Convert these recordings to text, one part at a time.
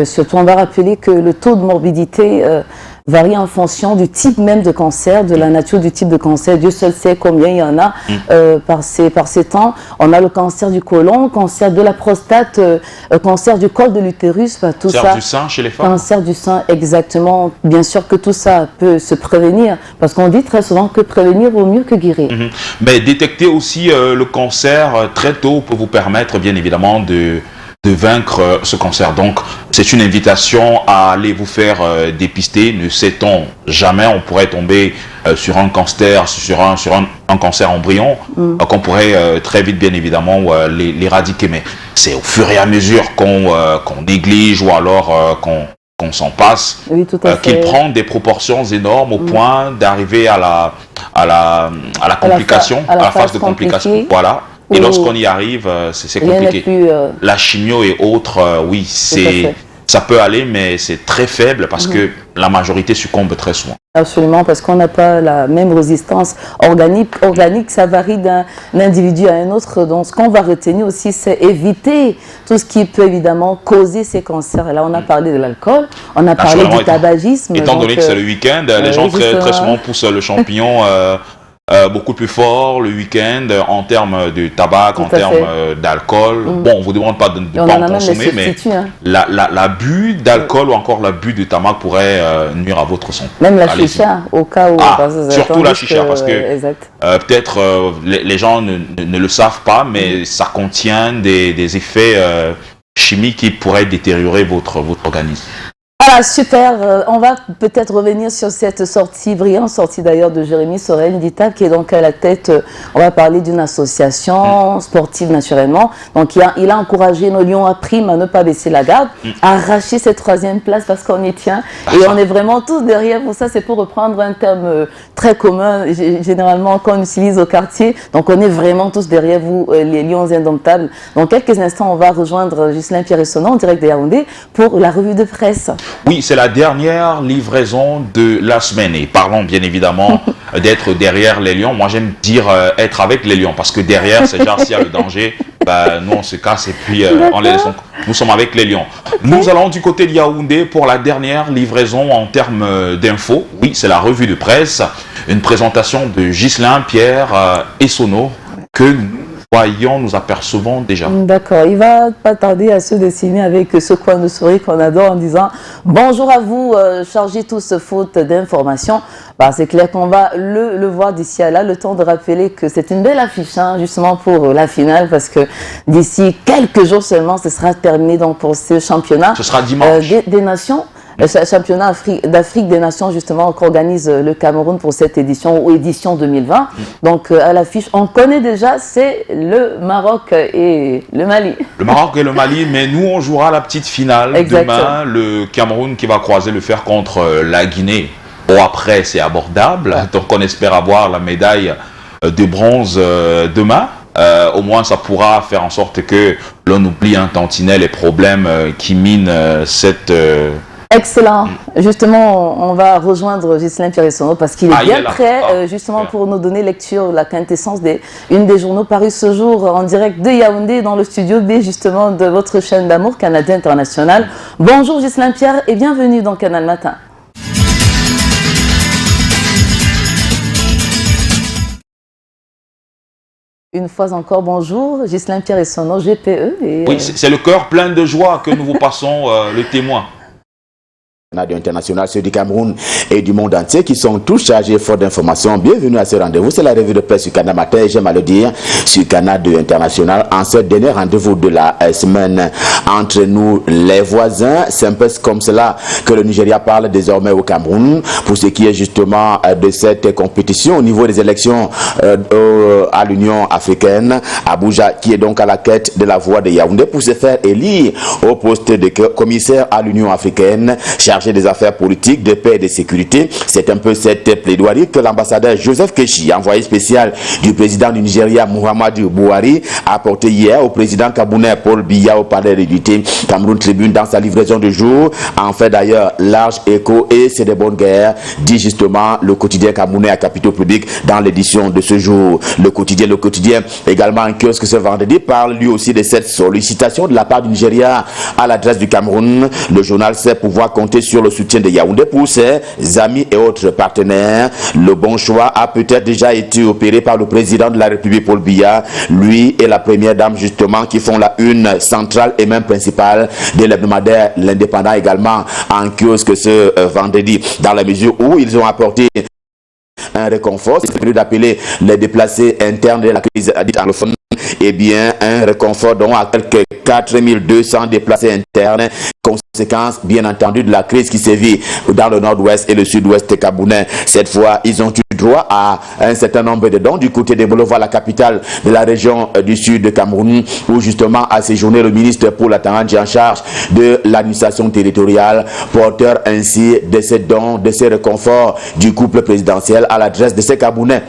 Surtout, on va rappeler que le taux de morbidité varie en fonction du type même de cancer, de la nature du type de cancer. Dieu seul sait combien il y en a par ces temps. On a le cancer du côlon, cancer de la prostate, cancer du col de l'utérus, tout ça. Cancer du sein chez les femmes. Cancer du sein, exactement. Bien sûr que tout ça peut se prévenir, parce qu'on dit très souvent que prévenir vaut mieux que guérir. Mais détecter aussi le cancer très tôt peut vous permettre, bien évidemment, de vaincre ce cancer. Donc, c'est une invitation à aller vous faire dépister. Ne sait-on jamais, on pourrait tomber sur un cancer, sur un cancer embryon, qu'on pourrait très vite, bien évidemment, l'éradiquer. Mais c'est au fur et à mesure qu'on néglige ou alors qu'on s'en passe, oui, qu'il prend des proportions énormes au point d'arriver à la complication, à la phase de complication. Voilà. Et lorsqu'on y arrive, c'est compliqué. La chimio et autres, oui, ça peut aller, mais c'est très faible parce que la majorité succombe très souvent. Absolument, parce qu'on n'a pas la même résistance organique, ça varie d'un individu à un autre. Donc, ce qu'on va retenir aussi, c'est éviter tout ce qui peut évidemment causer ces cancers. Là, on a parlé de l'alcool, on a parlé du tabagisme. Étant donné que c'est le week-end, les gens très souvent poussent le champignon beaucoup plus fort le week-end en termes de tabac, en termes d'alcool. Bon, on ne vous demande pas de ne pas en consommer, mais l'abus d'alcool ou encore l'abus de tabac pourrait nuire à votre santé. Même la chicha, au cas où... surtout la chicha, parce que peut-être les gens ne le savent pas, mais ça contient des effets chimiques qui pourraient détériorer votre organisme. Voilà, super. On va peut-être revenir sur cette sortie, brillante sortie d'ailleurs de Jérémy Sorel-Ndita, qui est donc à la tête, on va parler d'une association sportive naturellement. Donc il a encouragé nos Lions à prime à ne pas baisser la garde, à arracher cette 3e place parce qu'on y tient. Et on est vraiment tous derrière. Pour ça, c'est pour reprendre un terme très commun, généralement qu'on utilise au quartier. Donc on est vraiment tous derrière vous, les Lions indomptables. Dans quelques instants, on va rejoindre Ghislain Pierre-Essonneau en direct de Yaoundé pour la revue de presse. Oui, c'est la dernière livraison de la semaine et parlons bien évidemment d'être derrière les lions. Moi, j'aime dire être avec les lions parce que derrière, c'est genre s'il y a le danger, nous on se casse et puis nous sommes avec les lions. Nous allons du côté de Yaoundé pour la dernière livraison en termes d'infos. Oui, c'est la revue de presse, une présentation de Ghislain Pierre-Essonneau que nous apercevons déjà. D'accord, il va pas tarder à se dessiner avec ce coin de souris qu'on adore en disant bonjour à vous, chargez tous faute d'informations. C'est clair qu'on va le voir d'ici à là, le temps de rappeler que c'est une belle affiche justement pour la finale parce que d'ici quelques jours seulement ce sera terminé donc pour ce championnat. Ce sera dimanche. Des nations. Le championnat d'Afrique des Nations, justement, qu'organise le Cameroun pour cette édition, ou édition 2020. Donc, à l'affiche, on connaît déjà, c'est le Maroc et le Mali. Le Maroc et le Mali, mais nous, on jouera la petite finale demain. Le Cameroun qui va croiser le fer contre la Guinée. Bon, après, c'est abordable. Donc, on espère avoir la médaille de bronze demain. Au moins, ça pourra faire en sorte que l'on oublie un tantinet les problèmes qui minent cette... Excellent. Justement, on va rejoindre Ghislain Pierre-Essonneau parce qu'il est bien prêt justement pour nous donner lecture, la quintessence une des journaux parus ce jour en direct de Yaoundé dans le studio B justement de votre chaîne d'amour Canada International. Bonjour Ghislain Pierre et bienvenue dans Canal Matin. Une fois encore, bonjour, Ghislain Pierre-Essonneau, GPE. Oui, c'est le cœur plein de joie que nous vous passons le témoin. Radio International, ceux du Cameroun et du monde entier qui sont tous chargés fort d'informations. Bienvenue à ce rendez-vous. C'est la revue de presse sur Canal Matin, j'aime à le dire, sur Canal International. En ce dernier rendez-vous de la semaine entre nous, les voisins, c'est un peu comme cela que le Nigeria parle désormais au Cameroun pour ce qui est justement de cette compétition au niveau des élections à l'Union africaine. Abuja qui est donc à la quête de la voix de Yaoundé pour se faire élire au poste de commissaire à l'Union africaine, chargé chargé des affaires politiques, de paix et de sécurité. C'est un peu cette plaidoirie que l'ambassadeur Joseph Keshi, envoyé spécial du président du Nigeria Muhammadu Buhari, a apporté hier au président camerounais Paul Biya au palais d'unité. Cameroun Tribune, dans sa livraison de jour, en fait d'ailleurs large écho et c'est de bonne guerre, dit justement le quotidien camerounais à capitaux publics dans l'édition de ce jour. Le quotidien également en kiosque ce vendredi parle lui aussi de cette sollicitation de la part du Nigeria à l'adresse du Cameroun. Le journal sait pouvoir compter sur le soutien de Yaoundé pour ses amis et autres partenaires. Le bon choix a peut-être déjà été opéré par le président de la République Paul Biya, lui et la première dame justement qui font la une centrale et même principale de l'hebdomadaire L'Indépendant également en kiosque ce vendredi, dans la mesure où ils ont apporté un réconfort, c'est prévu d'appeler les déplacés internes de la crise dite anglophone, et bien un réconfort dont à quelques 4200 déplacés internes, conséquence bien entendu de la crise qui sévit dans le nord-ouest et le sud-ouest camerounais. Cette fois, ils ont eu droit à un certain nombre de dons du côté de Bolova, la capitale de la région du sud de Cameroun, où justement a séjourné le ministre pour la Tangandji en charge de l'administration territoriale, porteur ainsi de ces dons, de ces réconforts du couple présidentiel à l'adresse de ces Camerounais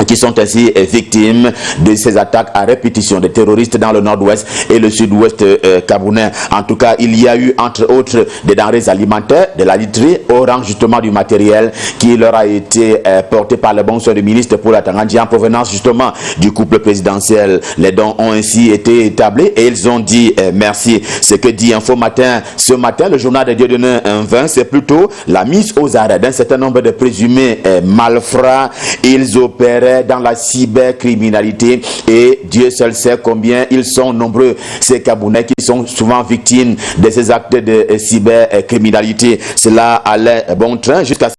qui sont ainsi victimes de ces attaques à répétition des terroristes dans le nord-ouest et le sud-ouest camerounais. En tout cas, il y a eu entre autres des denrées alimentaires, de la literie, au rang justement du matériel qui leur a été porté par le bon soin du ministre pour la Tangandji en provenance justement du couple présidentiel. Les dons ont ainsi été établis et ils ont dit merci. Ce que dit Info Matin ce matin, le journal de Dieudonné 20, c'est plutôt la mise aux arrêts d'un certain nombre de présumés malfrats. Ils opèrent dans la cybercriminalité et Dieu seul sait combien ils sont nombreux, ces Camerounais qui sont souvent victimes de ces actes de cybercriminalité. Cela allait bon train jusqu'à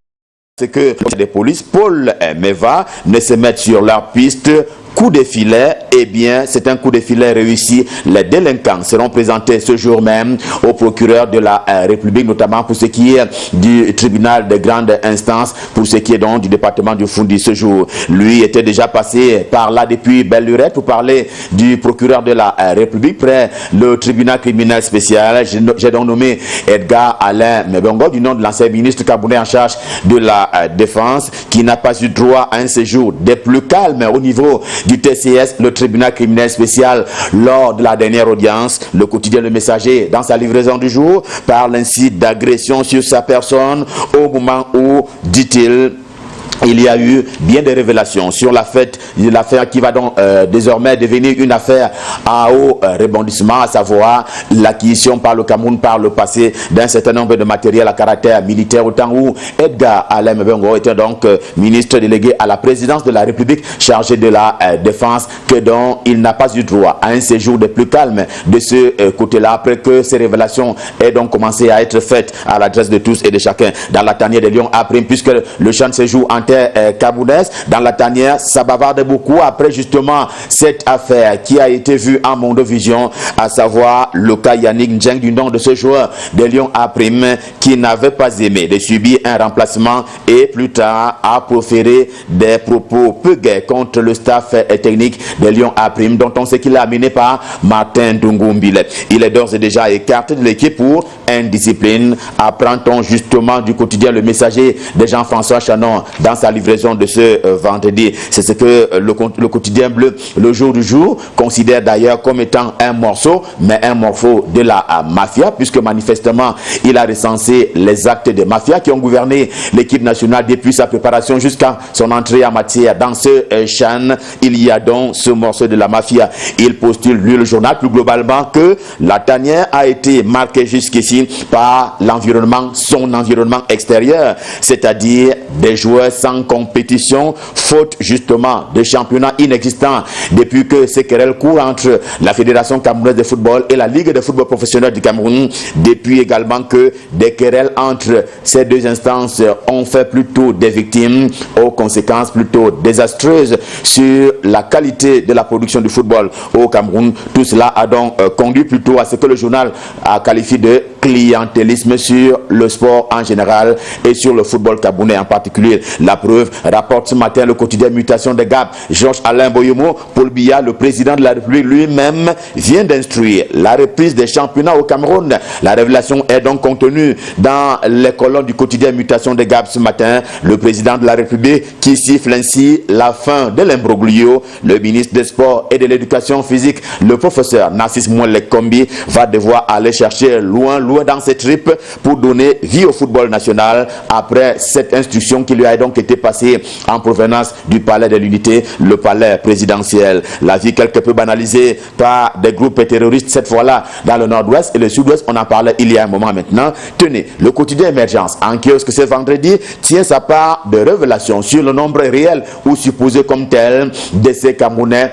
ce que les polices, Paul Meva, ne se mettent sur leur piste. Coup de filet, eh bien, c'est un coup de filet réussi. Les délinquants seront présentés ce jour même au procureur de la République, notamment pour ce qui est du tribunal de grande instance, pour ce qui est donc du département du Foundi ce jour. Lui était déjà passé par là depuis belle lurette pour parler du procureur de la République près le tribunal criminel spécial. J'ai donc nommé Edgar Alain Mebongo, du nom de l'ancien ministre camerounais en charge de la défense, qui n'a pas eu droit à un séjour des plus calmes au niveau du TCS, le tribunal criminel spécial, lors de la dernière audience. Le quotidien Le Messager, dans sa livraison du jour, parle ainsi d'agression sur sa personne au moment où, dit-il, il y a eu bien des révélations sur l'affaire qui va donc désormais devenir une affaire à haut rebondissement, à savoir l'acquisition par le Cameroun par le passé d'un certain nombre de matériel à caractère militaire, au temps où Edgar Alain Mebongo était donc ministre délégué à la présidence de la République chargé de la défense, que donc il n'a pas eu droit à un séjour de plus calme de ce côté-là, après que ces révélations aient donc commencé à être faites à l'adresse de tous et de chacun. Dans la tanière de Lyon après, puisque le champ de séjour en camerounaise, dans la tanière, ça bavarde beaucoup après justement cette affaire qui a été vue en Mondovision, à savoir le cas Yannick Ndjeng, du nom de ce joueur de Lyon A', qui n'avait pas aimé de subir un remplacement et plus tard a proféré des propos peu gais contre le staff technique de Lyon A', dont on sait qu'il a amené par Martin Dungumbile. Il est d'ores et déjà écarté de l'équipe pour indiscipline, apprend-on justement du quotidien Le Messager de Jean-François Chanon dans sa livraison de ce vendredi. C'est ce que le quotidien bleu, le jour du jour, considère d'ailleurs comme étant un morceau, mais un morceau de la mafia, puisque manifestement il a recensé les actes de mafia qui ont gouverné l'équipe nationale depuis sa préparation jusqu'à son entrée en matière. Dans ce champ, il y a donc ce morceau de la mafia. Il postule, lui, le journal, plus globalement, que la tanière a été marquée jusqu'ici par l'environnement, son environnement extérieur, c'est-à-dire des joueurs sans compétition, faute justement de championnat inexistant depuis que ces querelles courent entre la Fédération camerounaise de football et la Ligue de football professionnel du Cameroun, depuis également que des querelles entre ces deux instances ont fait plutôt des victimes aux conséquences plutôt désastreuses sur la qualité de la production du football au Cameroun. Tout cela a donc conduit plutôt à ce que le journal a qualifié de clientélisme sur le sport en général et sur le football camerounais en particulier. particulier. La preuve, rapporte ce matin le quotidien Mutation de Gap. Georges Alain Boyomo, Paul Biya, le président de la République lui-même, vient d'instruire la reprise des championnats au Cameroun. La révélation est donc contenue dans les colonnes du quotidien Mutation de Gap ce matin. Le président de la République qui siffle ainsi la fin de l'imbroglio. Le ministre des Sports et de l'Éducation physique, le professeur Narcisse Mouelek-Kombi, va devoir aller chercher loin dans ses tripes pour donner vie au football national après cette instruction qui lui a donc été passée en provenance du palais de l'unité, le palais présidentiel. La vie quelque peu banalisée par des groupes terroristes, cette fois-là dans le nord-ouest et le sud-ouest, on en parlait il y a un moment maintenant. Tenez, le quotidien Émergence, en kiosque ce vendredi, tient sa part de révélations sur le nombre réel ou supposé comme tel de ces Camerounais,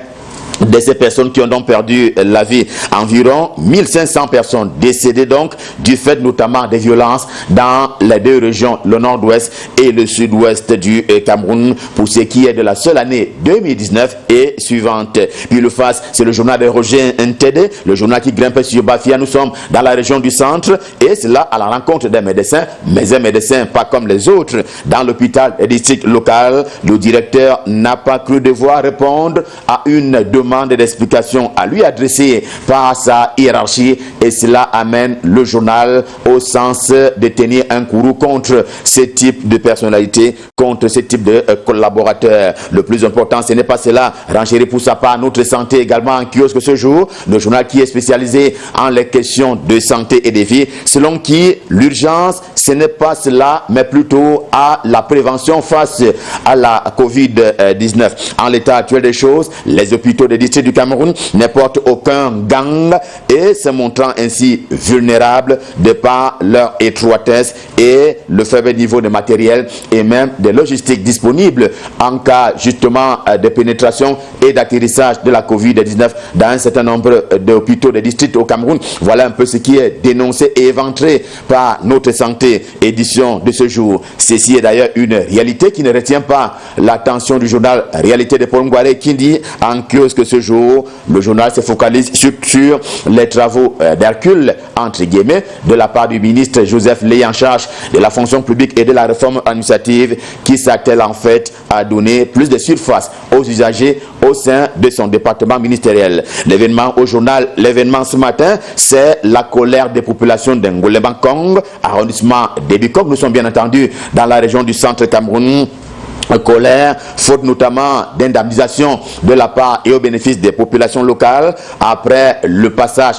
de ces personnes qui ont donc perdu la vie. Environ 1500 personnes décédées donc du fait notamment des violences dans les deux régions, le nord-ouest et le sud-ouest du Cameroun, pour ce qui est de la seule année 2019 et suivante. Puis le face, c'est le journal de Roger Ntede, le journal qui grimpe sur Bafia. Nous sommes dans la région du centre et c'est là à la rencontre des médecins, mais un médecin pas comme les autres. Dans l'hôpital et district local, le directeur n'a pas cru devoir répondre à une demande d'explication à lui adressée par sa hiérarchie, et cela amène le journal au sens de tenir un courroux contre ce type de personnalité, contre ce type de collaborateurs. Le plus important, ce n'est pas cela. Renchérit pour sa part notre santé également en kiosque ce jour, le journal qui est spécialisé en les questions de santé et de vie, selon qui l'urgence, ce n'est pas cela, mais plutôt à la prévention face à la Covid-19. En l'état actuel des choses, les hôpitaux des districts du Cameroun ne portent aucun gang et se montrant ainsi vulnérables de par leur étroitesse et le faible niveau de matériel et même de logistique disponible en cas justement de pénétration et d'atterrissage de la Covid-19 dans un certain nombre d'hôpitaux des districts au Cameroun. Voilà un peu ce qui est dénoncé et éventré par Notre Santé, édition de ce jour. Ceci est d'ailleurs une réalité qui ne retient pas l'attention du journal Réalité de Paul Ngouaré qui dit en kiosque que ce jour, le journal se focalise sur les travaux d'Hercule, entre guillemets, de la part du ministre Joseph Ley en charge de la fonction publique et de la réforme administrative, qui s'attelle en fait à donner plus de surface aux usagers au sein de son département ministériel. L'événement au journal, l'événement ce matin, c'est la colère des populations d'Ngolé-Bankong, arrondissement d'Ebikok. Nous sommes bien entendu dans la région du centre Cameroun. Colère, faute notamment d'indemnisation de la part et au bénéfice des populations locales après le passage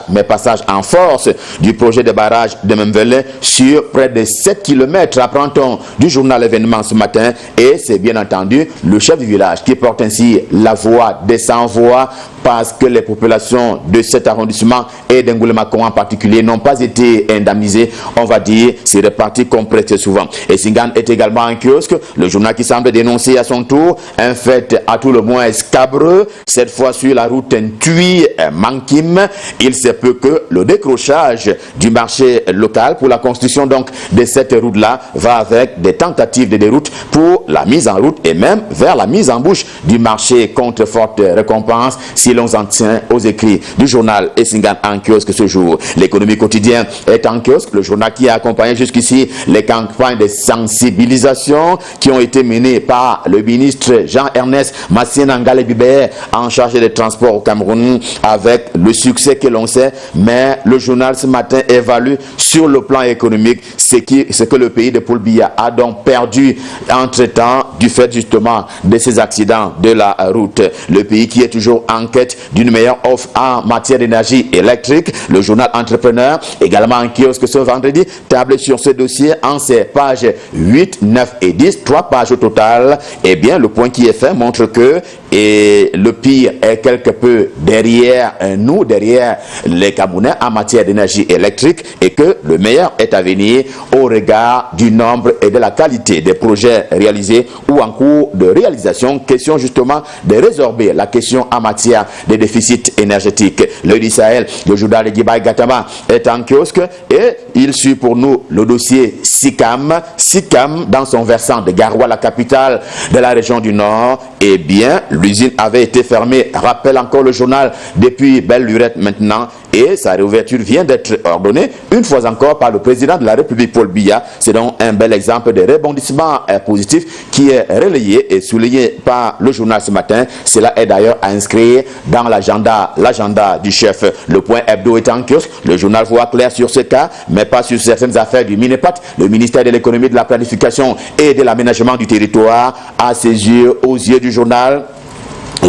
en force du projet de barrage de Memvele sur près de 7 km, apprend-on du journal Événement ce matin, et c'est bien entendu le chef du village qui porte ainsi la voix des sans-voix parce que les populations de cet arrondissement et d'Ngolé-Bankong en particulier n'ont pas été indemnisées. On va dire, c'est reparti comme presque souvent. Et Singan est également en kiosque, le journal qui semble dénoncer à son tour un fait à tout le moins scabreux, cette fois sur la route Ntui-Mankim. Il se peut que le décrochage du marché local pour la construction donc de cette route-là va avec des tentatives de déroute pour la mise en route et même vers la mise en bouche du marché contre forte récompense si l'on s'en tient aux écrits du journal Essingan en kiosque ce jour. L'économie quotidienne est en kiosque, le journal qui a accompagné jusqu'ici les campagnes de sensibilisation qui ont été menées par le ministre Jean-Ernest Massien Ngale-Bibert en charge des transports au Cameroun avec le succès que l'on sait, mais le journal ce matin évalue sur le plan économique ce que le pays de Paul Biya a donc perdu entre-temps du fait justement de ces accidents de la route. Le pays qui est toujours en quête d'une meilleure offre en matière d'énergie électrique. Le journal Entrepreneur, également en kiosque ce vendredi, table sur ce dossier en ses pages 8, 9 et 10, 3 pages au total. Eh bien, le point qui est fait montre que le pire est quelque peu derrière nous, derrière les Camerounais en matière d'énergie électrique, et que le meilleur est à venir au regard du nombre et de la qualité des projets réalisés ou en cours de réalisation. Question justement de résorber la question en matière de déficit énergétique. L'œil du Sahel, le journal de Gibaï Gatama est en kiosque et il suit pour nous le dossier SICAM. SICAM, dans son versant de Garoua, la capitale de la région du Nord, eh bien, L'usine avait été fermée, rappelle encore le journal, depuis belle lurette maintenant. Et sa réouverture vient d'être ordonnée une fois encore par le président de la République, Paul Biya. C'est donc un bel exemple de rebondissement positif qui est relayé et souligné par le journal ce matin. Cela est d'ailleurs à inscrire dans l'agenda du chef. Le point hebdo est en kiosque. Le journal voit clair sur ce cas, mais pas sur certaines affaires du MINEPAT, le ministère de l'économie, de la planification et de l'aménagement du territoire. À ses yeux, aux yeux du journal,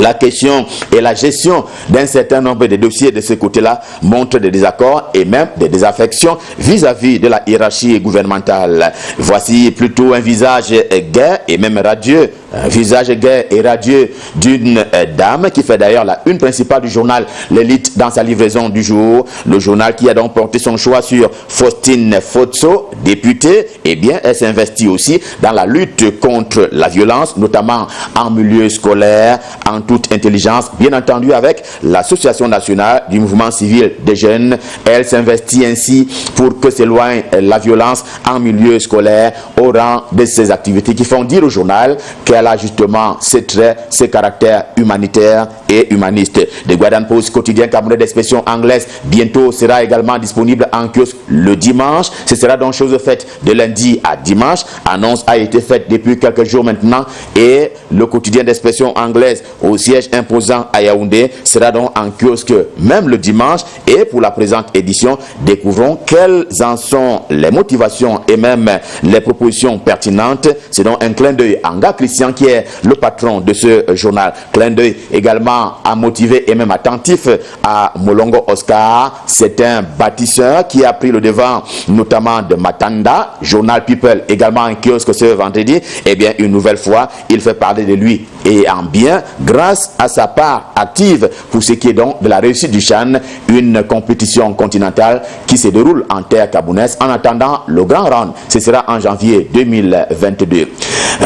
la question et la gestion d'un certain nombre de dossiers de ce côté-là montrent des désaccords et même des désaffections vis-à-vis de la hiérarchie gouvernementale. Voici plutôt un visage gai et même radieux. Un visage gai et radieux d'une dame qui fait d'ailleurs la une principale du journal L'Élite dans sa livraison du jour. Le journal qui a donc porté son choix sur Faustine Fotso, députée. Eh bien, elle s'investit aussi dans la lutte contre la violence, notamment en milieu scolaire, en toute intelligence, bien entendu avec l'Association nationale du mouvement civil des jeunes. Elle s'investit ainsi pour que s'éloigne la violence en milieu scolaire au rang de ses activités qui font dire au journal qu'elle a justement ses traits, ses caractères humanitaires et humanistes. The Guardian Post, quotidien camerounais d'expression anglaise, bientôt sera également disponible en kiosque le dimanche. Ce sera donc chose faite de lundi à dimanche. Annonce a été faite depuis quelques jours maintenant et le quotidien d'expression anglaise au siège imposant à Yaoundé sera donc en kiosque même le dimanche. Et pour la présente édition, découvrons quelles en sont les motivations et même les propositions pertinentes. C'est donc un clin d'œil à Nga Christian qui est le patron de ce journal. Clin d'œil également à motivé et même attentif à Molongo Oscar. C'est un bâtisseur qui a pris le devant notamment de Matanda. Journal People également en kiosque ce vendredi. Eh bien, une nouvelle fois, il fait parler de lui et en bien grâce à sa part active pour ce qui est donc de la réussite du CHAN, une compétition continentale qui se déroule en terre camerounaise en attendant le grand round. Ce sera en janvier 2022.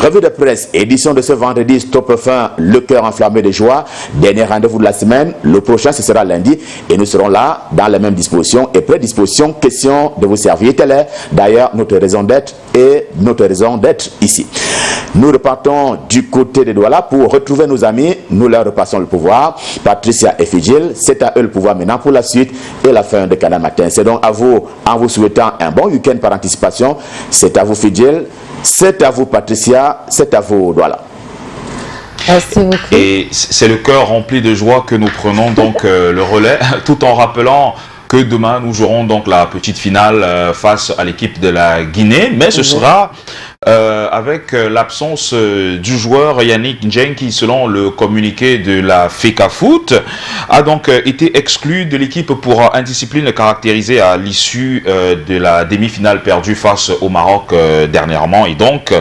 Revue de presse, édition de ce vendredi, Stop fin, le cœur enflammé de joie. Dernier rendez-vous de la semaine, le prochain ce sera lundi et nous serons là dans les mêmes dispositions et prédispositions. Question de vous servir. Telle est d'ailleurs notre raison d'être et notre raison d'être ici. Nous repartons du côté de Douala pour retrouver nos amis. Nous leur repassons le pouvoir. Patricia et Fidjil, c'est à eux le pouvoir maintenant pour la suite et la fin de Canal Matin. C'est donc à vous, en vous souhaitant un bon week-end par anticipation. C'est à vous Fidjil, c'est à vous Patricia, c'est à vous Douala. Merci beaucoup. Et c'est le cœur rempli de joie que nous prenons donc le relais, tout en rappelant que demain nous jouerons donc la petite finale face à l'équipe de la Guinée, mais ce sera avec l'absence du joueur Yannick Njeng qui, selon le communiqué de la FECAFOOT, a donc été exclu de l'équipe pour indiscipline caractérisée à l'issue de la demi-finale perdue face au Maroc dernièrement, et donc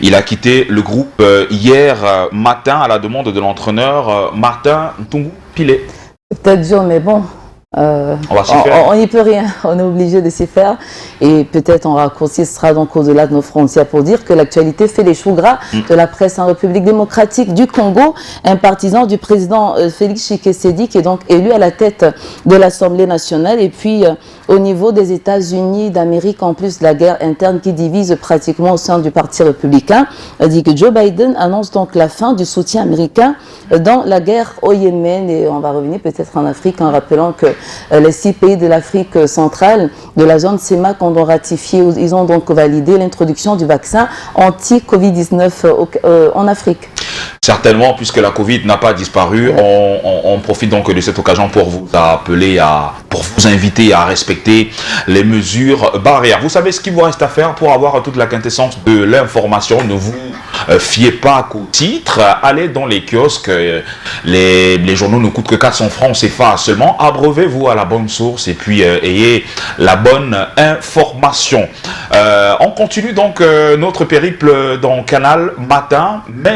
il a quitté le groupe hier matin à la demande de l'entraîneur Martin Ntungu Pilé. C'est peut-être dur, mais bon. On n'y peut rien, on est obligé de s'y faire et peut-être on raccourcira donc au-delà de nos frontières pour dire que l'actualité fait les choux gras de la presse en République démocratique du Congo. Un partisan du président Félix Tshisekedi qui est donc élu à la tête de l'Assemblée nationale, et puis au niveau des États-Unis d'Amérique, en plus de la guerre interne qui divise pratiquement au sein du Parti républicain, dit que Joe Biden annonce donc la fin du soutien américain dans la guerre au Yémen. Et on va revenir peut-être en Afrique en rappelant que les 6 pays de l'Afrique centrale, de la zone CEMAC, ont donc ratifié, ils ont donc validé l'introduction du vaccin anti-Covid-19 en Afrique. Certainement, puisque la Covid n'a pas disparu, on profite donc de cette occasion pour vous appeler pour vous inviter à respecter les mesures barrières. Vous savez ce qu'il vous reste à faire pour avoir toute la quintessence de l'information. Ne vous fiez pas qu'au titre. Allez dans les kiosques. Les journaux ne coûtent que 400 francs CFA seulement. Abreuvez-vous à la bonne source et puis ayez la bonne information. On continue donc notre périple dans Canal Matin, mais